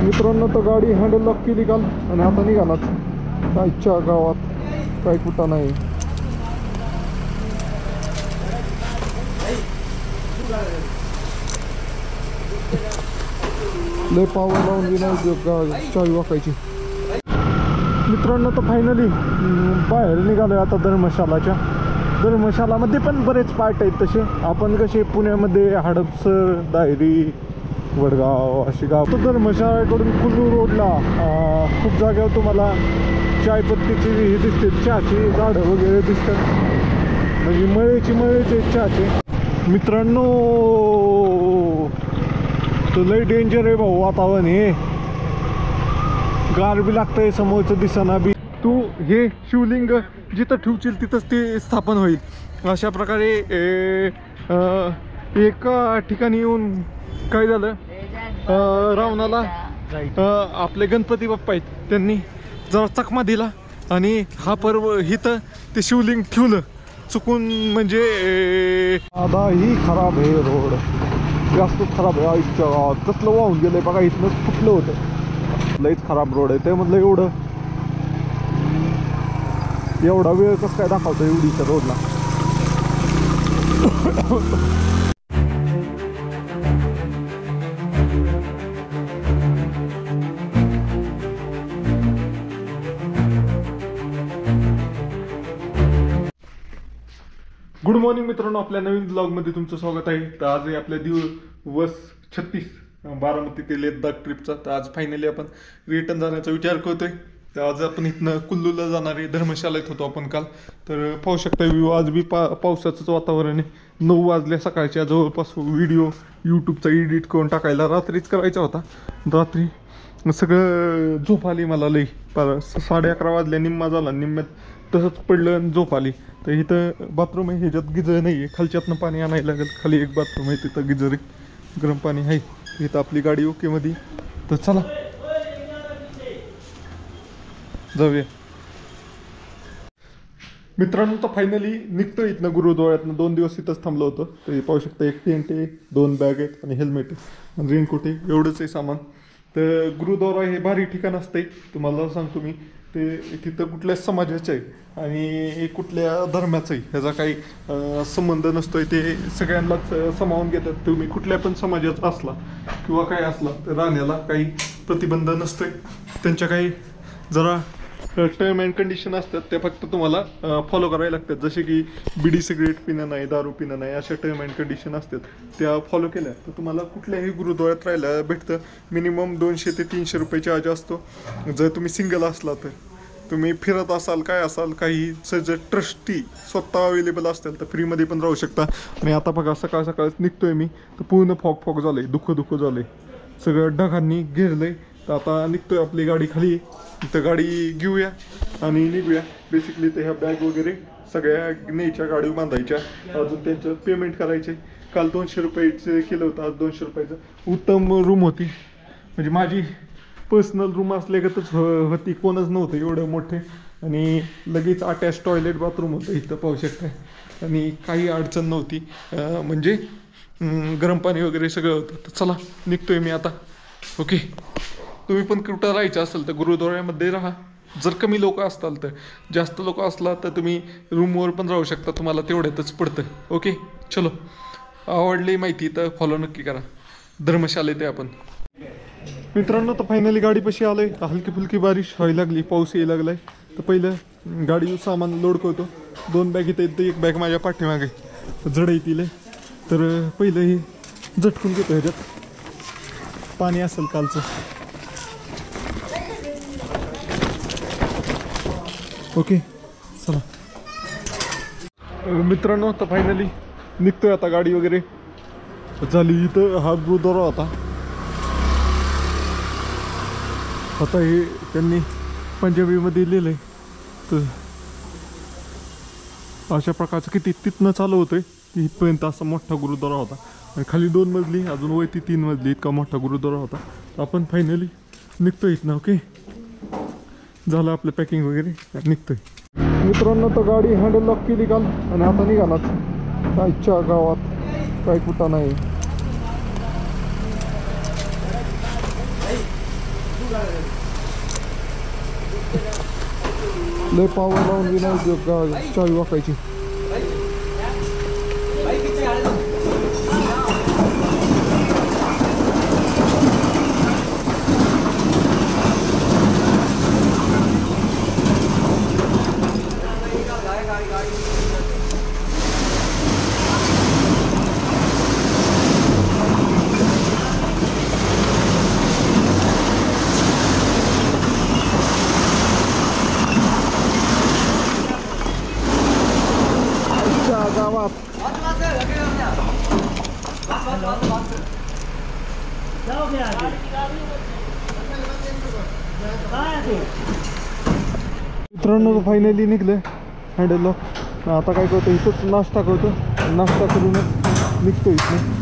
मित्रांनो तर गाडी हँडल लॉक केली काल आणि आता निघालाच कायच्या गावात काय कुठं नाही. लय पावर लावून नाही चावी वाकायची. मित्रांनो तर फायनली बाहेर निघालोय आता धर्मशालामध्ये पण बरेच पार्ट आहेत तसे. आपण कसे पुण्यामध्ये हडपसर, दायरी, वडगाव अशी गाव. तर धर्मशाळेकडून कुल्लू रोडला खूप जागेवर तुम्हाला चायपत्तीची हे दिसते, चहाची झाडं वगैरे दिसतात. म्हणजे मळेचे चहाचे. मित्रांनो तर लय डेंजर आहे भाऊ वातावरण. हे गार बी लागतंय, समोरचं दिसना बी. तू हे शिवलिंग जिथं ठेवशील तिथंच ते स्थापन होईल. अशा प्रकारे एका ठिकाणी येऊन काय झालं, रावणाला आपले गणपती बाप्पा आहेत त्यांनी जरा चकमा दिला आणि हा पर्व हिथं ते शिवलिंग ठेवलं चुकून. म्हणजे आता ही खराब आहे रोड, जास्त खराब आहे. आईच्या गावात कसलं वाहून गेलंय बघा, इथनंच फुटलं होतं. लईच खराब रोड आहे. त्यामधलं एवढा वेळ कसं काय दाखवतो एवढीच्या रोडला. गुड मॉर्निंग मित्रांनो, आपल्या नवीन ब्लॉगमध्ये तुमचं स्वागत आहे. तर आज आहे आपल्या दिवस 36 बारामती ते लद्दाख ट्रिपचा. तर आज फायनली आपण रिटर्न जाण्याचा विचार करतोय. तर आज आपण इथनं कुल्लूला जाणार आहे. धर्मशाळेत होतो आपण काल. तर पाहू शकता व्ह्यू. आज बी पावसाचंच वातावरण आहे. 9 वाजल्या सकाळच्या जवळपास. व्हिडिओ यूट्यूबचा एडिट करून टाकायला रात्रीच करायचा होता. रात्री सगळं झोप आली मला लई. 11:30 वाजल्या, निम्मा झाला, निम्म्यात तसंच पडलं आणि झोप आली. तर इथं बाथरूम आहे, ह्याच्यात गिजर नाही आहे. खालच्यातनं पाणी आणायला लागेल. खाली एक बाथरूम आहे, तिथं गिजर आहे, गरम पाणी आहे. इथं आपली गाडी ओके मध्ये. तर चला जाऊया मित्रांनो. तर फायनली निघतो इथनं गुरुद्वाऱ्यातनं. 2 दिवस इथंच थांबलो होतं. तर हे पाहू शकता, एक टेंट आहे, 2 बॅग आहेत आणि हेल्मेट आहे आणि रेनकोट आहे. एवढंच आहे सामान. तर गुरुद्वारा हे भारी ठिकाण असते. तुम्हाला सांगतो मी, ते तिथं कुठल्याच समाजाचं आहे आणि कुठल्या धर्माचं आहे ह्याचा काही संबंध नसतोय. ते सगळ्यांनाच सामावून घेतात. तुम्ही कुठल्या पण समाजाचा असला किंवा काय असला तर राहण्याला काही प्रतिबंध नसतोय. त्यांच्या काही जरा टर्म अँड कंडिशन असतात, त्या फक्त तुम्हाला फॉलो करायला लागतात. जसे की बिडी सिगरेट पिणं नाही, दारू पिणं नाही, अशा टर्म अँड कंडिशन असतात. त्या फॉलो केल्या तर तुम्हाला कुठल्याही गुरुद्वाऱ्यात राहायला भेटतं. मिनिमम 200 ते 300 रुपये चार्ज असतो. जर तुम्ही सिंगल असला तर. तुम्ही फिरत असाल काय असाल काही, जर ट्रस्टी स्वतः अवेलेबल असतील तर फ्रीमध्ये पण राहू शकता. आणि आता बघा सकाळच निघतोय मी, तर पूर्ण फॉग झालंय, दुःख झालंय, सगळं ढगांनी घेरलंय. तर आता निघतोय, आपली गाडी खाली, तर गाडी घेऊया आणि निघूया. बेसिकली तर ह्या बॅग वगैरे सगळ्या न्यायच्या, गाडीवर बांधायच्या. अजून त्यांचं पेमेंट करायचे. काल 200 रुपयाचं केलं होतं, आज 200 रुपयाचं. उत्तम रूम होती, म्हणजे माझी पर्सनल रूम असल्यागतच होती. कोणच नव्हतं एवढं मोठे आणि लगेच अटॅच टॉयलेट बाथरूम होतं इथं पाहू शकता. आणि काही अडचण नव्हती, म्हणजे गरम पाणी वगैरे सगळं होतं. तर चला निघतोय मी आता. ओके, तुम्ही पण कुठं राहायचं असेल तर गुरुद्वाऱ्यामध्ये राहा. जर कमी लोक असताल तर. जास्त लोक असला तर तुम्ही रूमवर पण राहू शकता, तुम्हाला तेवढ्यातच पडतं. ओके चलो, आवडली माहिती तर फॉलो नक्की करा. धर्मशाळेत आहे आपण मित्रांनो. तर फायनली गाडीपाशी आलोय. हलकी फुलकी बारिश व्हायला लागली, पाऊस यायला लागलाय. तर पहिलं गाडी सामान लोड करतो. 2 बॅग इथं येतं, एक बॅग माझ्या पाठीमागे जड येतील. तर पहिलं हे झटकून घेतो, ह्याच्यात पाणी असेल कालचं. ओके चला मित्रांनो. तर फायनली निघतोय आता, गाडी वगैरे झाली. इथं हा गुरुद्वारा होता. आता हे त्यांनी पंजाबीमध्ये लिहिलंय. तर अशा प्रकारचं किती तिथनं चालू होतंय इथपर्यंत असा मोठा गुरुद्वारा होता. आणि खाली 2 मजली, अजून वरती 3 मजली, इतका मोठा गुरुद्वारा होता. तर आपण फायनली निघतोय इथनं. ओके झालं आपलं पॅकिंग वगैरे, निघतोय मित्रांनो. तर गाडी हँडल लॉक केली काल आणि आता निघालाच कायच्या गावात काय कुठं नाही. लय पावर लावून बी नाही चावी वाकायची. गावात मित्रांनो फायनली निघले हँडल लॉक. आता काय करतो इथंच नाश्ता करतो. नाश्ता करूनच निघतो इथं.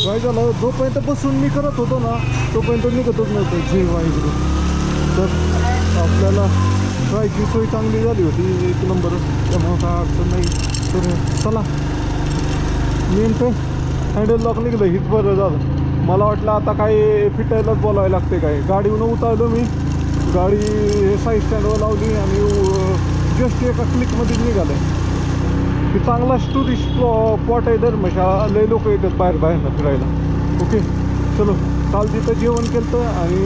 काय झालं जोपर्यंत बसून मी करत होतो ना तोपर्यंत निघतच नव्हतं जेव्हा इकडे. तर आपल्याला राहायची सोय चांगली झाली होती एक नंबर. त्यामुळं काय अडचण नाही. तर चला नेमकं हँडल लॉक निघलं हीच बरं झालं. मला वाटलं आता काय फिटायलाच बोलावं लागते काय. गाडीहून उतरलो मी. गाडी साईड स्टँडवर लावली आणि जस्ट एका क्लिकमध्ये निघालं. की चांगला टुरिस्ट स्पॉट आहे धर्मशाळा. लय लोक येतात बाहेरनं फिरायला. ओके चलो काल तिथं जेवण केलं आणि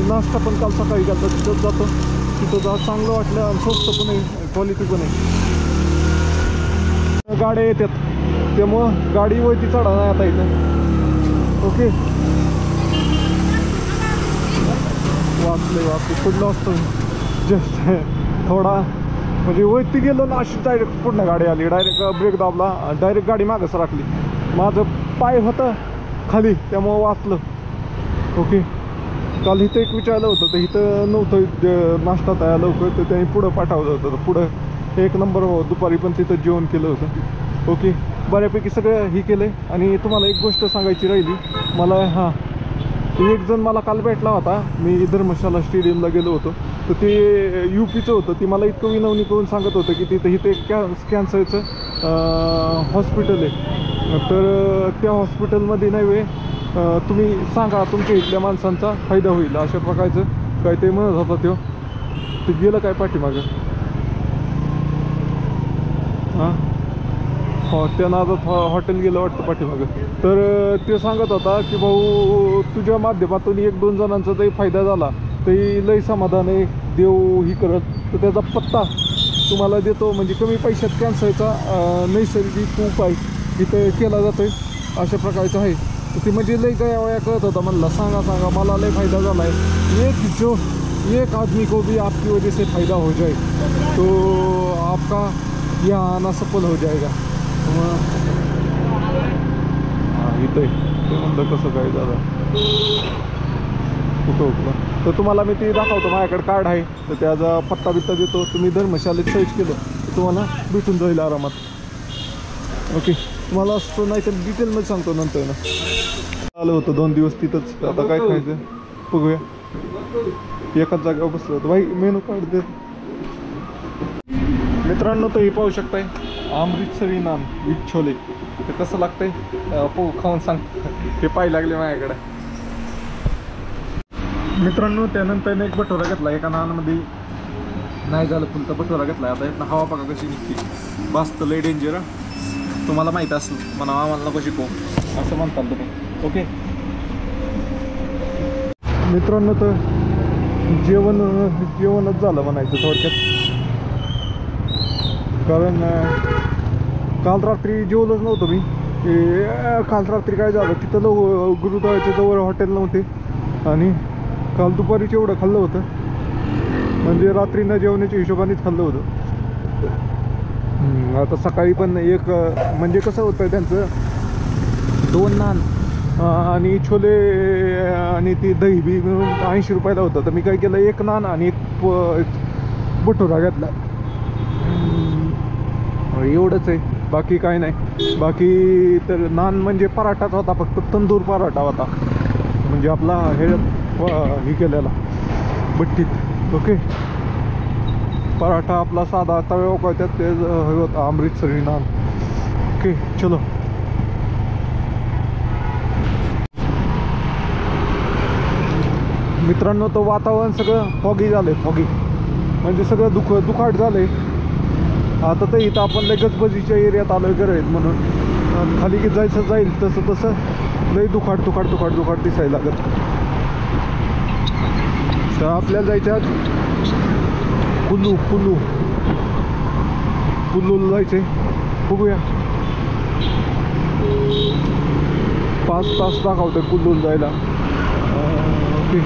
नाश्ता पण काल सकाळी केला. तिथंच जातो. तिथं जा चांगलं वाटलं आणि स्वस्त पण आहे क्वालिटी पण आहे. गाड्या येतात त्यामुळं गाडी वरती चढा नाही आता इथं. ओके वाचले पुढलं असतं जस्ट थोडा म्हणजे वरती गेलो ना अशी डायरेक्ट पुढनं गाडी आली. डायरेक्ट ब्रेक दाबला डायरेक्ट गाडी मागं सरकली. माझं पाय होतं खाली त्यामुळं वाचलं. ओके काल इथं एक विचारलं होतं तर इथं नव्हतं नाश्ता तयार लवकर तर त्यांनी पुढं पाठवलं होतं. तर पुढं एक नंबर दुपारी पण तिथं जेवण केलं होतं. ओके बऱ्यापैकी सगळं हे केलं आहे. आणि तुम्हाला एक गोष्ट सांगायची राहिली मला. हां एक जण मला काल भेटला होता. मी धर्मशाला स्टेडियमला गेलो होतो तर ते UPचं होतं. ती मला इतकं विनवणी करून सांगत होतं की तिथं कॅन्सरचं हॉस्पिटल आहे. तर त्या हॉस्पिटलमध्ये नाही वे तुम्ही सांगा तुमच्या इथल्या माणसांचा फायदा होईल अशा प्रकारचं काय ते म्हणत होता. ते गेलं काय पाठीमागं. हां हो त्या नादात हॉटेल गेलं वाटतं पाठीमागं. तर ते सांगत होता की भाऊ तुझ्या माध्यमातून 1-2 जणांचा जरी फायदा झाला तरी लई समाधान आहे. देव ही करत तर त्याचा पत्ता तुम्हाला देतो. म्हणजे कमी पैशात कॅन्सरचा नैसर्गिक उपाय इथं केला जातो आहे अशा प्रकारचं आहे. तर ते म्हणजे लई गया कळत होता. म्हणला सांगा मला लई फायदा झाला आहे. एक आदमी को भी आपकी वजह से फ़ायदा हो जाए तो आपका यहाँ आना सफल हो जाएगा. हां इथं ते म्हणलं कसं काय झालं कुठं उठलं. तर तुम्हाला मी ते दाखवतो. माझ्याकडे कार्ड आहे तर त्याचा पत्ता बित्ता देतो. तुम्ही धर्मशाळेत सर्च केलं तर तुम्हाला भेटून जाईल आरामात. ओके तुम्हाला असं नाही तर डिटेलमध्ये सांगतो नंतर ना. आलं होतं 2 दिवस तिथंच. आता काय खायचं बघूया. एकाच जागेवर बसलो होतो. भाई मेनू कार्ड देत मित्रांनो. तर हे पाहू शकताय अमृतसरी नान विथ छोले. ते कसं लागतंय पाहू खाऊन सांग. हे पाहायला लागले माझ्याकडे मित्रांनो. त्यानंतर एक भटोरा घेतला. एका नानमध्ये नाही झालं फुल तर भटोरा घेतला. आता यातनं हवा बघा कशी निघते. बास्त लय डेंजर. तुम्हाला माहीत असेल म्हणा आम्हाला नको शिकवू असं म्हणताल तुम्ही. ओके मित्रांनो तर जेवणच झालं म्हणायचं थोडक्यात. कारण काल रात्री जेवलोच नव्हतं मी. काल रात्री काय झालं तिथं गुरुद्वाराच्या जवळ हॉटेल नव्हते आणि काल दुपारीच एवढं खाल्लं होतं म्हणजे रात्री न जेवण्याच्या हिशोबानेच खाल्लं होतं. आता सकाळी पण एक म्हणजे कसं होतं त्यांचं 2 नान आणि छोले आणि ती दही बी मिळून 80 रुपयाला होतं. तर मी काय केलं 1 नान आणि एक भटोरा घेतला. एवढंच आहे बाकी काय नाही. बाकी तर नान म्हणजे पराठाच होता फक्त तंदूर पराठा होता म्हणजे आपला हे केलेला भट्टीत. ओके पराठा आपला साधा तव्यावर करतात ते होतं अमृतसरी नान. ओके चलो. मित्रांनो तो वातावरण सगळं फॉगी झालंय, फॉगी म्हणजे सगळं दुखाट झालंय. आता तर इथं आपण लय गजबजीच्या एरियात आलोय गरज म्हणून. खाली की जायचं जाईल तसं तसं लय दुखाट दिसायला लागत. तर आपल्याला जायचं कुल्लूला जायचंय. बघूया 5 तास दाखवतोय कुल्लूला जायला. ओके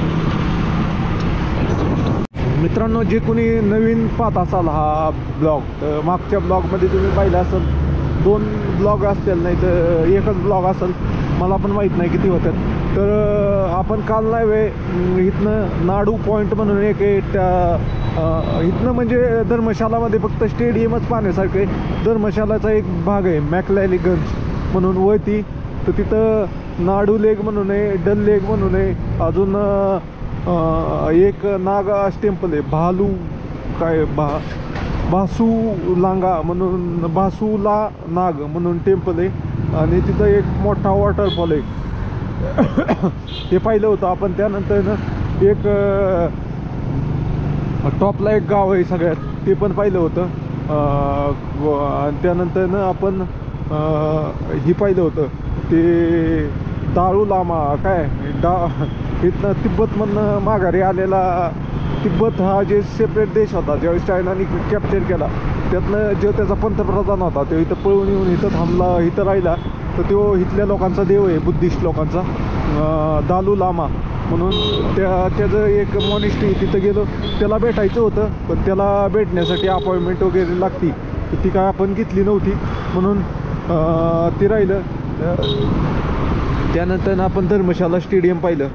मित्रांनो, जे कोणी नवीन पाहत असाल हा ब्लॉग, तर मागच्या ब्लॉगमध्ये तुम्ही पाहिलं असेल 2 ब्लॉग असतील, नाही तर एकच ब्लॉग असेल, मला पण माहीत नाही किती होतात. तर आपण काल नाही इथनं नाडू पॉईंट म्हणून एक इथनं म्हणजे धर्मशालामध्ये फक्त स्टेडियमच पाहण्यासारखं आहे. धर्मशालाचा एक भाग आहे मॅकलॅलीगंज म्हणून वळती, तर तिथं नाडू लेक म्हणून आहे, डल लेक म्हणून आहे, अजून एक नागास टेम्पल आहे, भासू लांगा म्हणून, भासूला नाग म्हणून टेम्पल आहे, आणि तिथं एक मोठा वॉटरफॉल आहे. ते पाहिलं होतं आपण. त्यानंतर ना एक टॉपला एक गाव आहे सगळ्यात, ते पण पाहिलं होतं. त्यानंतर ना आपण ही पाहिलं होतं ते दारू लामा काय इथनं तिब्बतमधनं माघारी आलेला. तिब्बत हा जे सेपरेट देश होता ज्यावेळेस चायनाने कॅप्चर केला, त्यातनं जो त्याचा पंतप्रधान होता तो इथं पळून येऊन इथं थांबला, इथं राहिला. तर तो इथल्या लोकांचा देव आहे, बुद्धिस्ट लोकांचा, दालू लामा म्हणून. त्याचं एक मॉनिस्ट्री तिथं गेलो, त्याला भेटायचं होतं, पण त्याला भेटण्यासाठी अपॉइंटमेंट वगैरे लागती, तर ती काय आपण घेतली नव्हती म्हणून ते राहिलं. त्यानंतर आपण धर्मशाला स्टेडियम पाहिलं.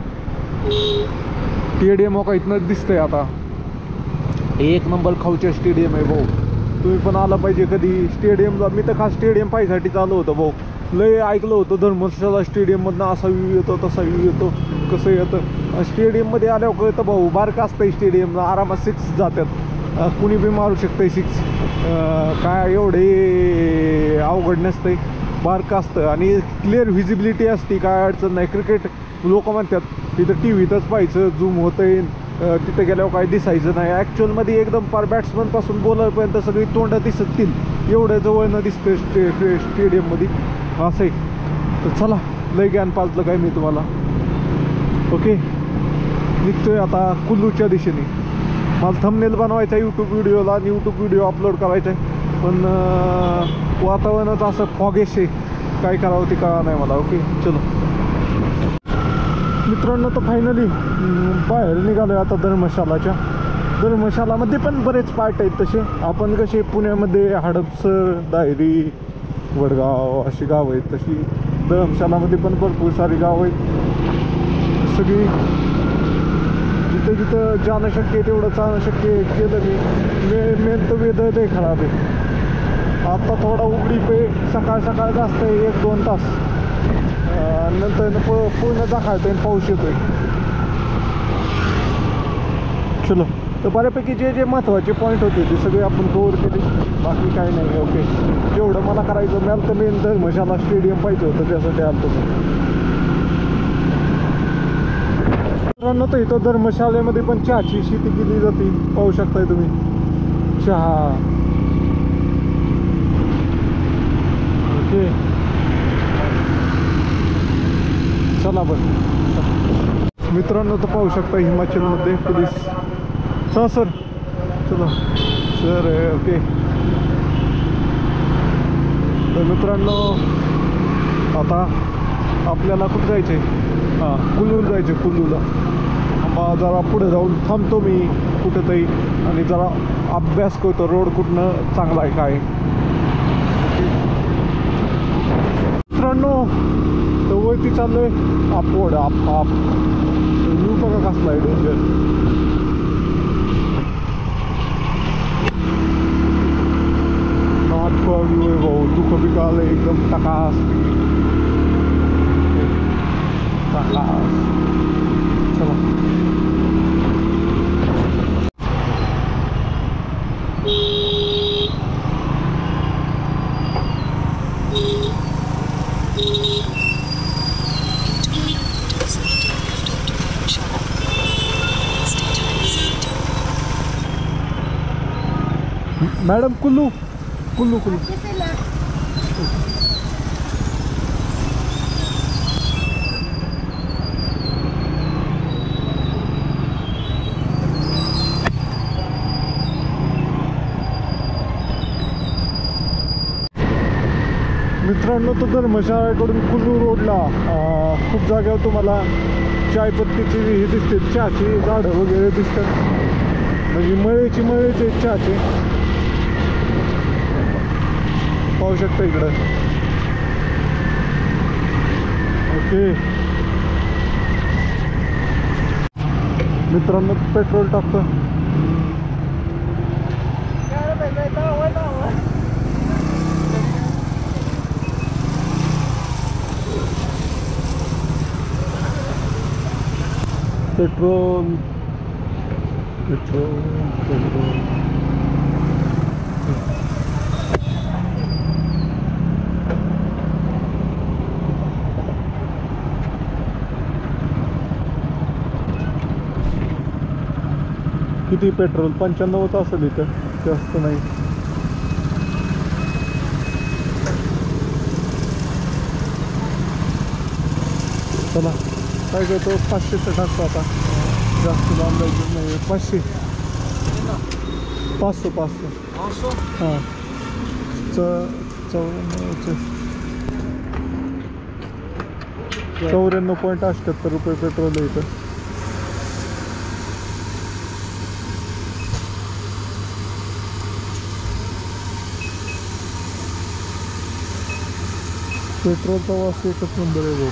स्टेडियम हो का इथनं दिसतंय आता, 1 नंबर खाऊच्या स्टेडियम आहे भाऊ. तुम्ही पण आला पाहिजे कधी स्टेडियमला. मी तर खास स्टेडियम पाहायसाठी चालू होतं भाऊ. लय ऐकलं होतं धर्मशाला स्टेडियममधनं असा व्ह्यू येतो, तसा व्ह्यू येतो, कसं येतं. स्टेडियममध्ये आल्यावर कळतं भाऊ, बारकं असतं स्टेडियम, आरामात 6 जातात, कुणी बी मारू शकतं 6. काय एवढे अवघड नसतंय, बारकं असतं आणि क्लिअर व्हिजिबिलिटी असते, काय अडचण नाही. क्रिकेट लोक म्हणतात तिथं टी व्हीतच पाहायचं, झूम होतं येईल, तिथं गेल्यावर काय दिसायचं नाही. ॲक्च्युअलमध्ये एकदम पार बॅट्समनपासून बॉलरपर्यंत सगळी तोंडं दिसतील एवढ्या जवळनं दिसतं स्टेडियममध्ये, असं आहे. तर चला, लय ज्ञान पाजलं काय मी तुम्हाला. ओके निघतोय आता कुल्लूच्या दिशेने. मला थंबनेल बनवायचा आहे यूट्यूब व्हिडिओला आणि यूट्यूब व्हिडिओ अपलोड करायचा आहे, पण वातावरणच असं फॉगेश आहे, काय करावं ते कळा नाही मला. ओके चलो मित्रांनो, तर फायनली बाहेर निघालो आहे आता धर्मशालाच्या. धर्मशालामध्ये पण बरेच पार्ट आहेत तसे. आपण कसे पुण्यामध्ये हडपसर, दायरी, वडगाव अशी गावं आहेत, तशी धर्मशालामध्ये पण भरपूर सारी गावं आहेत. सगळी जिथं जिथं जाणं शक्य आहे तेवढं जाणं शक्य केलं मी. मेन तर वेदर लय खराब आहे. आता थोडा उघडीप आहे, सकाळ सकाळ जास्त आहे 1-2 तास, नंतर पूर्ण दाखवतोय पाऊस येतोय. चलो, तर बऱ्यापैकी जे जे महत्त्वाचे पॉईंट होते ते सगळे आपण कव्हर केले, बाकी काही नाही. ओके, जेवढं मला करायचं मला तर मेन धर्मशाला स्टेडियम पाहिजे होतं, त्यासाठी आलो होतो. मित्रांनो, तर इथं धर्मशालेमध्ये पण चहाची शेती केली जाते, पाहू शकताय तुम्ही चहा. ओके चला बरं मित्रांनो, तर पाहू शकता हिमाचलमध्ये पोलीस. सर चला सर. ओके, तर मित्रांनो आता आपल्याला कुठं जायचं आहे? हां, कुल्लूला जायचं आहे. कुल्लूला जरा पुढे जाऊन थांबतो मी कुठंतरी आणि जरा अभ्यास करतो रोड कुठनं चांगला आहे काय. मित्रांनो, तर वरती चाललोय अपवर्ड, आप व्ह्यू बघा कसला आहे, डेंजर. नाटका व्ह्यू आहे भाऊ, दुःख बी आलं एकदम टकास टकास. चला मैडम कुल्लू कुल्लू कुल्लू मित्रांनो, तो धर्मशाळेकडून कुल्लू रोडला खूप जागेवर तुम्हाला चायपत्तीची ही दिसते, चहाची झाडं वगैरे दिसतात, म्हणजे मळेचे चहाचे पाहू शकता इकडं. ओके मित्रांनो, पेट्रोल टाकतो. पेट्रोल पेट्रोल पेट्रोल किती पेट्रोल 95 असेल इथं, जास्त नाही. चला काय करतो, 500चं टाकतो आता, जास्त लांब जायचं नाही. 500 हां 94.78 रुपये पेट्रोल आहे इथं. पेट्रोलचा वास एकच नंबर आहे भाऊ.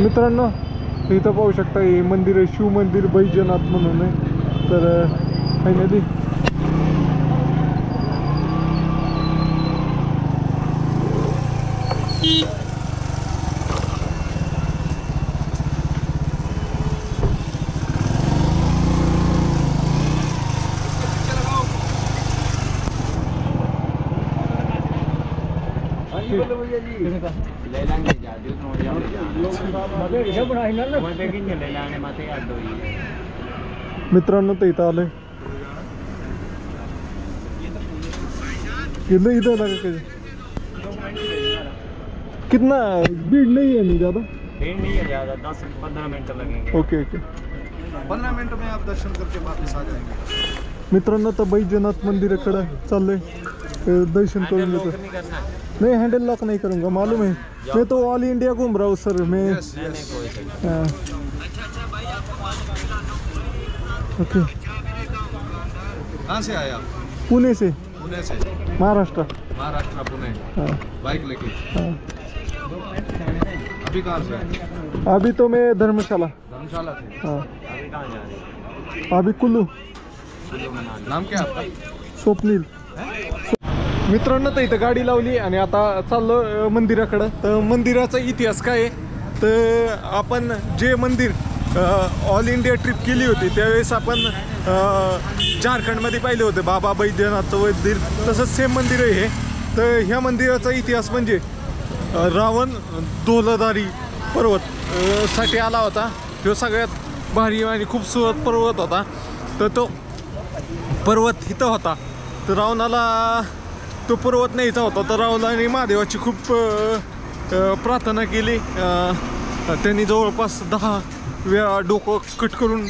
मित्रांनो, इथं पाहू शकता हे मंदिर आहे, शिव मंदिर बैजनाथ म्हणून आहे. तर फायनली मित्रांनो तर इथं आलोय. इधर लगा कितना भीड़ नहीं है, नहीं ज़्यादा भीड़ नहीं है ज़्यादा, 10-15 मिनट लगेंगे. ओके ओके 15 मिनट में आप दर्शन करके वापस आ जाएंगे. मित्रांनो, तर बैजनाथ मंदिराकडे चाललोय, दर्शन करून येतो. नहीं, हैंडल लॉक नहीं करूँगा, मालूम है. मैं तो ऑल इंडिया घूम रहा हूँ सर. मैं ओके. कहाँ से आए आप? पुणे से. पुणे से. महाराष्ट्र. पुणे. हाँ बाइक लेके. हाँ. अभी कहाँ से आए? अभी तो मैं धर्मशाला थे. हाँ. अभी कहाँ जा रहे? अभी कुल्लू. नाम क्या आपका? स्वप्नील. मित्रांनो, तर इथं गाडी लावली आणि आता चाललो मंदिराकडं. तर मंदिराचा इतिहास काय आहे, तर आपण जे मंदिर ऑल इंडिया ट्रिप केली होती त्यावेळेस आपण झारखंडमध्ये पाहिले होते बाबा बैद्यनाथचं मंदिर, तसंच सेम मंदिर आहे हे. तर ह्या मंदिराचा इतिहास म्हणजे रावण धौलाधारी पर्वत साठी आला होता. तो सगळ्यात भारी आणि खूपसूरत पर्वत होता. तर तो पर्वत इथं होता. तर रावणाला तो पर्वत न्यायचा होता. तर रावणाने महादेवाची खूप प्रार्थना केली. त्यांनी जवळपास 10 वेळा डोकं कट करून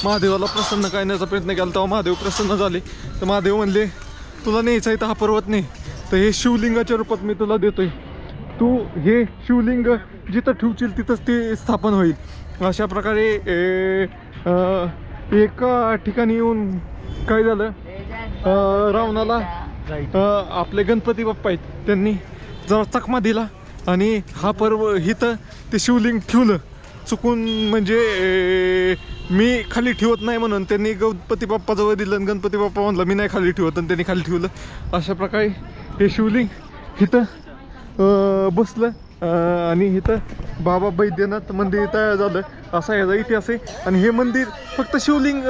महादेवाला प्रसन्न करण्याचा प्रयत्न केला. तेव्हा महादेव प्रसन्न झाले. तर महादेव म्हणले, तुला न्यायचा आहे तर हा पर्वत नाही, तर हे शिवलिंगाच्या रूपात मी तुला देतोय, तू हे शिवलिंग जिथं ठेवशील तिथंच ते स्थापन होईल. अशा प्रकारे एका ठिकाणी येऊन काय झालं, रावणाला आपले गणपती बाप्पा आहेत त्यांनी जरा चकमा दिला आणि हा पर्व इथं ते शिवलिंग ठेवलं चुकून. म्हणजे मी खाली ठेवत नाही म्हणून त्यांनी गणपती बाप्पा जवळ दिलं आणि गणपती बाप्पा म्हणला मी नाही खाली ठेवत आणि त्यांनी खाली ठेवलं. अशा प्रकारे हे शिवलिंग इथं बसलं आणि इथं बाबा बैद्यनाथ मंदिर तयार झालं, असा याचा इतिहास आहे. आणि हे मंदिर फक्त शिवलिंग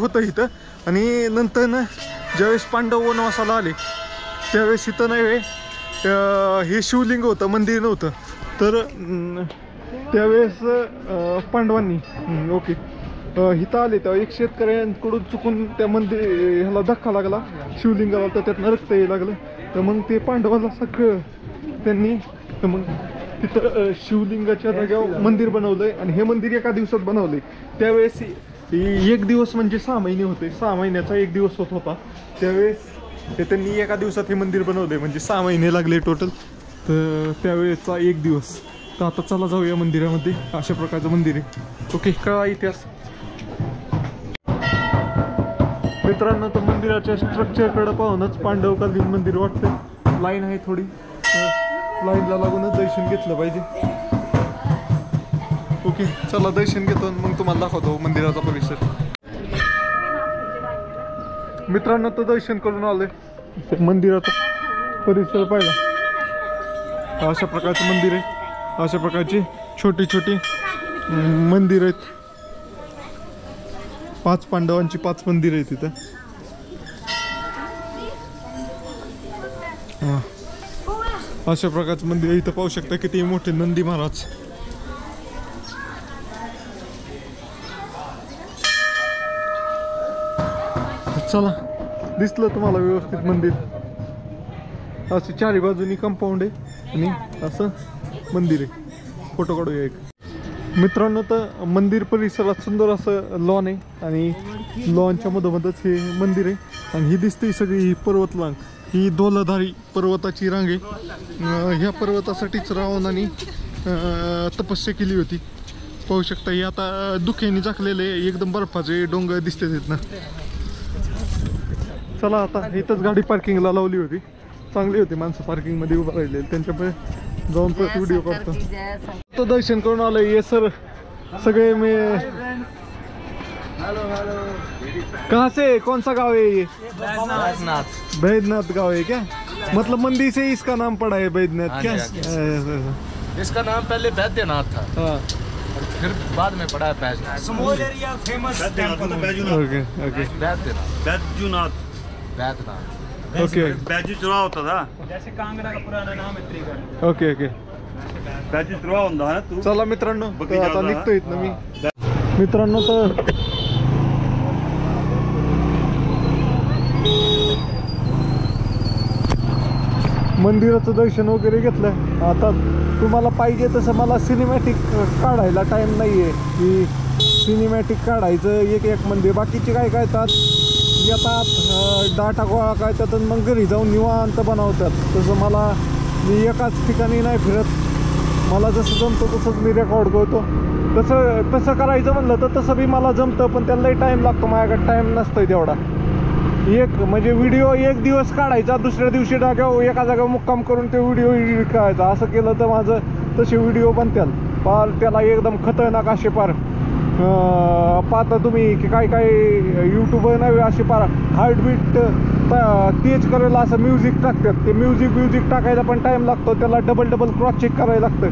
होतं इथं, आणि नंतर ना ज्यावेळेस पांडव वनवासाला आले त्यावेळेस इथं नाही हे शिवलिंग होतं, मंदिर नव्हतं. तर त्यावेळेस पांडवांनी ओके इथं आले तेव्हा एक शेतकऱ्यांकडून चुकून त्या ह्याला धक्का लागला शिवलिंगाला, तर त्यातनं रक्त यायला लागलं. तर मग ते पांडवाला सगळं त्यांनी तर मग तिथं शिवलिंगाच्या जागेवर मंदिर बनवलंय. आणि हे मंदिर एका दिवसात बनवलंय. त्यावेळेस एक दिवस म्हणजे 6 महिने होते, 6 महिन्याचा एक दिवस होता. त्यावेळेस ते त्यांनी एका दिवसात हे मंदिर बनवलंय, म्हणजे 6 महिने लागले टोटल. तर त्यावेळेचा एक दिवस. तर आता चला जाऊया मंदिरामध्ये. अशा प्रकारचं मंदिर आहे. ओके, कळा इतिहास मित्रांनो. तर मंदिराच्या स्ट्रक्चरकडे पाहूनच पांडवकालीन मंदिर वाटतंय. लाईन आहे थोडी, लाईनला लागूनच दर्शन घेतलं पाहिजे. ओके चला दर्शन घेतो मग तुम्हाला दाखवतो मंदिराचा परिसर. मित्रांनो तर दर्शन करून आलोय. मंदिराचा परिसर पाहिला. अशा प्रकारचं मंदिर आहे. अशा प्रकारची छोटी छोटी मंदिर आहेत. 5 पांडवांची 5 मंदिर आहेत तिथं. अशा प्रकारचं मंदिर इथं पाहू शकता. किती मोठे नंदी महाराज. चला दिसलं तुम्हाला व्यवस्थित मंदिर. अशी चारी बाजूनी कंपाऊंड आहे आणि असं मंदिर आहे. फोटो काढूया एक. मित्रांनो तर मंदिर परिसरात सुंदर असं लॉन आहे आणि लॉनच्या मधोमधच हे मंदिर आहे. आणि ही दिसते सगळी ही पर्वतरांग, ही धोलधारी पर्वताची रांग आहे. ह्या पर्वतासाठीच रावणाने तपस्या केली होती. पाहू शकता ही आता धुक्याने झाकलेले एकदम बर्फाचे डोंगर दिसते तिथनं. चला आता इथंच गाडी पार्किंगला लावली होती. चांगली होती, माणसं पार्किंगमध्ये उभं राहिलेली. त्यांच्यापुढे जाऊन परत व्हिडिओ काढतो. तो दर्शन करून आलोय. ये सर सगळे मी कहाँ से कौन सा गाँव है ये? बैद्यनाथ गाँव है क्या? मतलब मंदिर से इसका नाम पड़ा है बैद्यनाथ क्या? इसका नाम पहले बैद्यनाथ था। हाँ फिर बाद में पड़ा है Baijnath. Small area famous temple okay okay Baidyanath okay Byju's चुरा होता था. जैसे कांगड़ा का पुराना नाम है त्रिगढ़. Okay okay. बैजू चुरा होता है ना तू. चला मित्रांनो तर आता निघतो इथनं मी. मित्रांनो तर मंदिराचं दर्शन वगैरे घेतलं. आता तुम्हाला पाहिजे तसं मला सिनेमॅटिक काढायला टाइम नाही आहे की सिनेमॅटिक काढायचं एक एक मंदिर. बाकीचे काय करतात येतात डाटा गोळा करतात आणि मग घरी जाऊन निवांत बनवतात. तसं मला मी एकाच ठिकाणी नाही फिरत. मला जसं जमतं तसंच मी रेकॉर्ड करतो. तसं करायचं म्हणलं तर तसं बी मला जमतं, पण त्यालाही टाईम लागतो. माझ्याकडे टाईम नसतोय तेवढा. म्हणजे व्हिडिओ एक दिवस काढायचा, दुसऱ्या दिवशी एका जागेवर मुक्काम करून ते व्हिडिओ एडिट करायचा. असं केलं तर माझं तसे व्हिडिओ बनतात पार. त्याला एकदम खतरनाक असे पार पाहता तुम्ही की काय काय यूट्यूबर नाही असे पार हार्टबीट तेज करायला असं म्युझिक टाकतात. ते म्युझिक टाकायला पण टाईम लागतो. त्याला डबल क्रॉस चेक करायला लागतं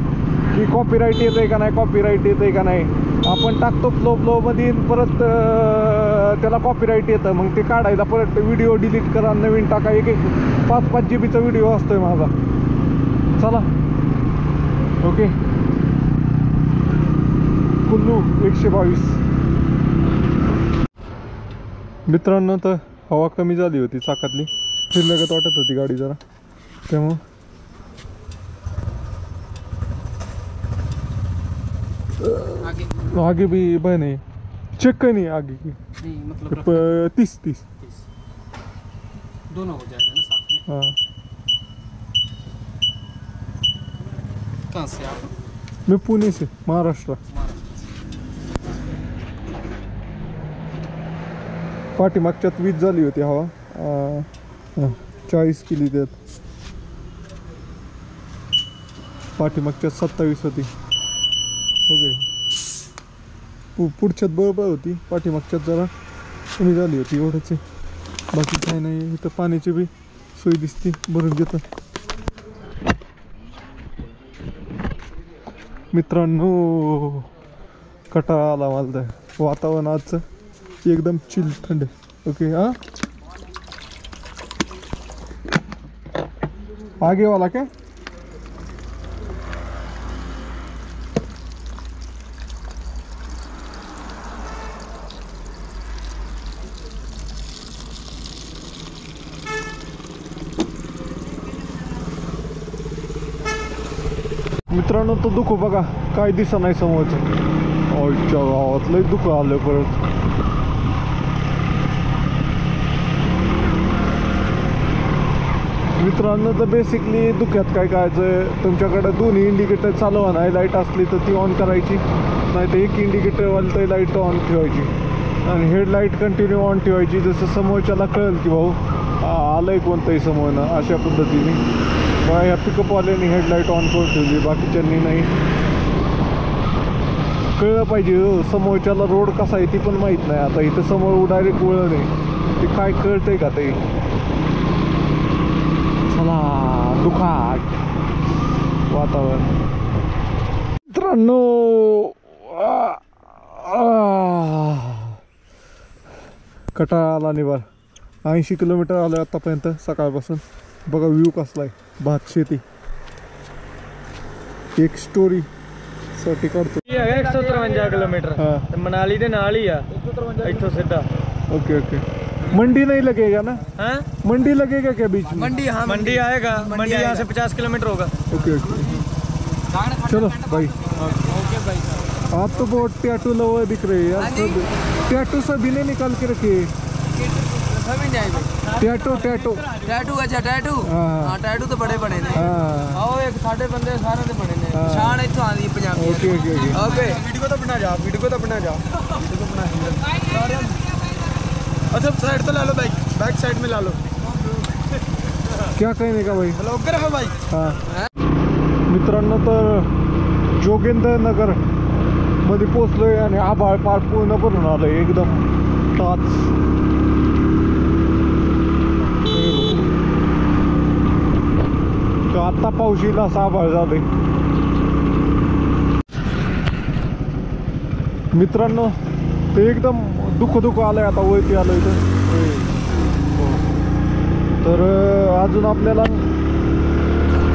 की कॉपीराईट येतंय का नाही, कॉपीराईट येतंय का नाही. आपण टाकतो फ्लोमध्ये परत त्याला कॉपीराईट येतं. मग ते काढायला परत व्हिडिओ डिलीट करा, नवीन टाका. एक 5-5 GB चा व्हिडिओ असतोय माझा. चला ओके. कुल्लू 122. मित्रांनो तर हवा कमी झाली होती चाकातली, फिरल्यागत वाटत होती गाडी जरा. त्यामुळं आगे भी बने चेक नहीं आगे की नहीं मतलब 30 दोनों हो जाएगा ना साथ में. हाँ. कहाँ से आप? मैं पुणे से, महाराष्ट्र. पाठीमागच्यात 20 झाली होती हवा. 40 केली त्यात. पाठीमागच्यात 27 होती. ओके. पुढच्यात बरोबर होती, पाठीमागच्यात जरा कमी झाली होती. एवढंच आहे, बाकी काय नाही. इथं पाण्याची बी सोय दिसते, भरून घेतं. मित्रांनो कटाळा आला मला. वातावरण आजचं एकदम चिल थंड. ओके हाँ आगे वाला क्या मित्रांनो तो दुःख बघा काय दिसा नाही समोरचं आईच्या गावात लय दुःख आलं परत मित्रांनो तर बेसिकली दुःखात काय करायचं तुमच्याकडे दोन्ही इंडिकेटर चालू आहे लाईट असली तर ती ऑन करायची नाही तर एक इंडिकेटरवाली तर लाईट ऑन ठेवायची आणि हेडलाईट कंटिन्यू ऑन ठेवायची जसं समोरच्याला कळेल की भाऊ आलंय कोणतंही समोरनं अशा पद्धतीने बघा ह्या पिकअपवाल्याने हेडलाईट ऑन करून ठेवली बाकीच्यांनी नाही कळलं पाहिजे समोरच्याला रोड कसा आहे ती पण माहीत नाही आता इथं समोर डायरेक्ट वळण आहे ते काय कळतंय का ते चला दुखाट वातावरण मित्रांनो कटाळा आला निभार 80 किलोमीटर आलं आतापर्यंत सकाळपासून बघा व्ह्यू कसला आहे भात शेती एक स्टोरी साठी काढतो 153 किलोमीटर हाँ मनाली दे नाल ही आ इथों सीधा ओके ओके मंडी नहीं लगेगा ना हाँ मंडी लगेगा क्या बीच में मंडी हाँ मंडी आएगा मंडी यहाँ से 50 किलोमीटर होगा ओके ओके चलो भाई ओके भाई आप तो बहुत टैटू लवर दिख रहे हैं यार सब टैटू सभी ने निकाल के रखे टैटू टैटू टैटू अच्छा टैटू हाँ। हाँ टैटू तो बड़े बने ने हाँ आओ एक साढ़े बंदे सारे ते बने ने हाँ। शान इथों आंदी Punjabi okay okay okay okay video तो बना जा वीडियो तो बना जा अच्छा साइड तो ला लो बैक साइड में ला लो क्या कहने का भाई ब्लॉगर है भाई हाँ मित्रांनो तर जोगेंद्र नगर मध्ये पोचलोय आणि आभाळ पार पूर्ण भरून आलंय एकदम टाच तर आत्ता पाऊस येईल असं आभाळ झालंय मित्रांनो ते एकदम दुःख आलंय आता वरती आलं इथं तर अजून आपल्याला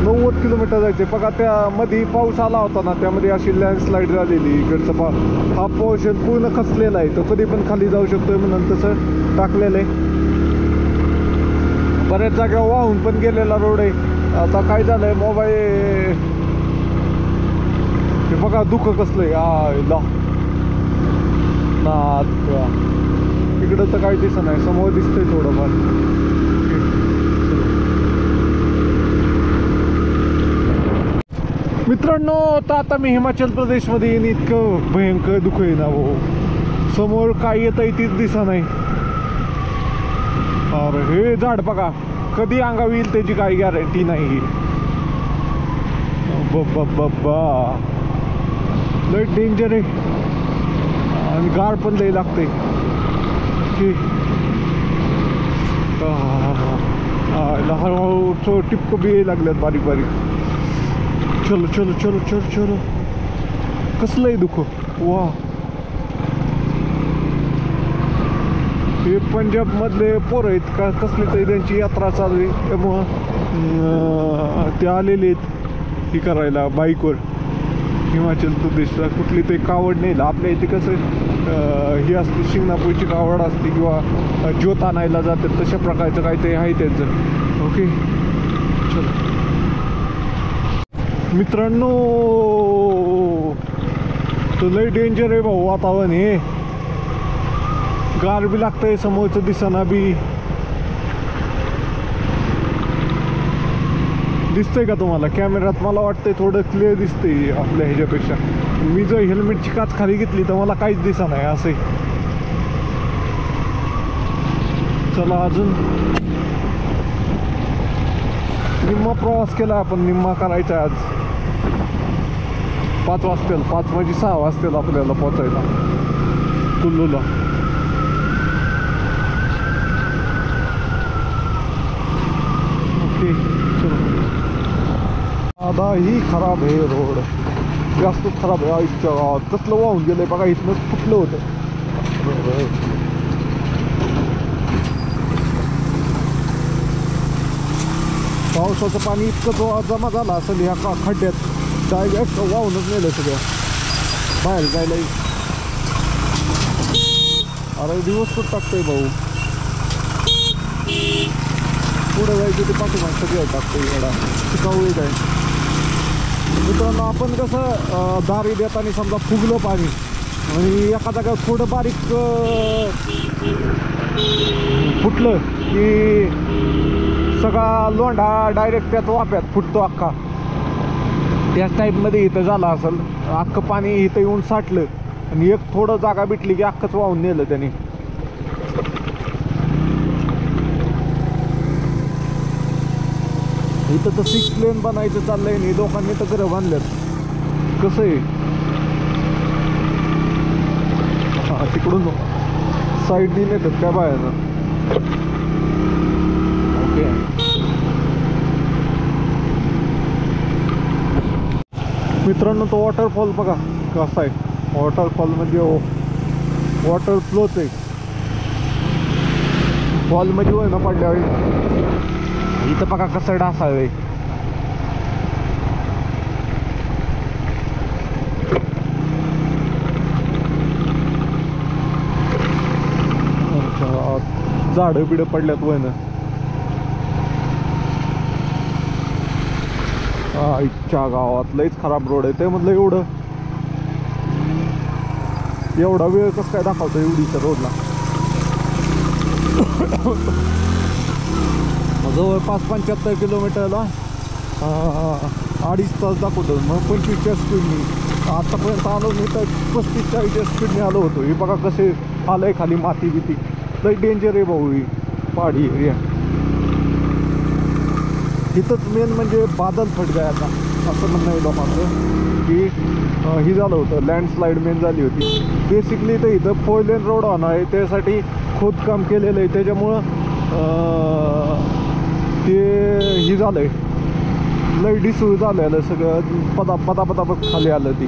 90 किलोमीटर जायचे बघा त्यामध्ये पाऊस आला होता ना त्यामध्ये अशी लँडस्लाईड झालेली इकडचं हा पोर्शन पूर्ण खचलेला आहे तो कधी पण खाली जाऊ शकतोय म्हणून तसं टाकलेलं आहे बऱ्याच जागेवर वाहून पण गेलेला रोड आहे आता काय झालंय मोबाईल हे बघा दुःख कसलंय आयला इकडं तर काही दिसत नाही समोर दिसतंय थोडंफार मित्रांनो आता मी हिमाचल प्रदेशमध्ये येईन इतकं भयंकर दुःख आहे ना भाऊ समोर काय येत आहे तीच दिसा नाही अरे हे झाड बघा कधी अंगावर येईल त्याची काही गॅरंटी नाही बाबा लय डेंजर आहे आणि गाड पण लय लागते हळूहळू टिपकं बी यायला लागल्यात बारीक बारीक चलो चलो चलो चलो चलो कसलं आहे दुःख वा हे पंजाबमधले पोरं आहेत का कसली तरी त्यांची यात्रा चालू आहे त्यामुळं ते आलेले आहेत ही करायला बाईकवर हिमाचल प्रदेशला कुठली तरी कावड नेलं आपल्या इथे कसं ही असते शिंगणापूरची कावड असते किंवा ज्योत आणायला जातात तशा प्रकारचं काहीतरी आहे त्यांचं ओके चलो मित्रांनो तो लय डेंजर आहे भाऊ वातावरण हे गार बी लागतंय समोरचं दिसना बी दिसतंय का तुम्हाला कॅमेऱ्यात मला वाटतंय थोडं क्लिअर दिसतंय आपल्या ह्याच्यापेक्षा मी जर हेल्मेटची काच खाली घेतली तर मला काहीच दिसत नाही असं चला अजून निम्मा प्रवास केला आपण निम्मा करायचा आज 5 वाजतील 5 म्हणजे 6 वाजतील आपल्याला पोचायला कुल्लूला ओके चलो आता ही खराब आहे रोड जास्त खराब आहे आईच्या गावात कसलं वाहून गेलंय बघा इथनं कुठलं होतं पावसाचं पाणी इतकं जमा झालं असेल ह्या खड्ड्यात, डायरेक्ट वाहूनच नेलं सगळं बाहेर जायला. अरे दिवस कुठं टाकतोय भाऊ, पुढे जायचं ते पाठीमाग सगळं टाकतोय गाडा, शिकाऊ एक आहे. मित्रांनो आपण कसं दारी देताना समजा फुगलं पाणी आणि एका जागेवर थोडं बारीक फुटलं की सगळा लोंढा डायरेक्ट त्याच वाफ्यात फुटतो अख्खा. त्याच टाईपमध्ये इथं झालं असेल, अख्खं पाणी इथं येऊन साठलं आणि एक थोडं जागा भेटली की अख्खंच वाहून नेलं त्यांनी. इथं तर 6 लेन बनायचं चाललंय नाही, लोकांनी तर घरं बांधल्यात. कसं आहे तिकडून साईडनी नेतात काय बाहेर. ओके मित्रांनो, तो वॉटरफॉल बघा कसा आहे. वॉटरफॉल म्हणजे वॉटर फ्लोच आहे. फॉल म्हणजे होय ना पडल्यावर इथं बघा कसं डासावे. झाडं बिडं पडल्यात वय ना. इच्छा गावात लईच खराब रोड आहे. ते म्हटलं एवढा वेळ कसं काय दाखवतो एवढीच्या रोडला. जवळपास 75 किलोमीटरला 2.5 तास दाखवतो. मग 25च्या स्पीडनी आतापर्यंत आलो मी तर 35-40च्या स्पीडने आलो होतो. हे बघा कसे आलंय खाली माती बिती. लई डेंजर आहे भाऊ ही पहाडी एरिया. इथंच मेन म्हणजे बादल फट गया आता असं म्हणणं आहे लोकांचं की ही झालं होतं, लँडस्लाईड मेन झाली होती. बेसिकली तर इथं 4 लेन रोड होणार आहे, त्यासाठी खोदकाम केलेलं आहे. त्याच्यामुळं ते ही झालं आहे, लई डिसूळ झालेलं सगळं, पदा खाली आलं ती.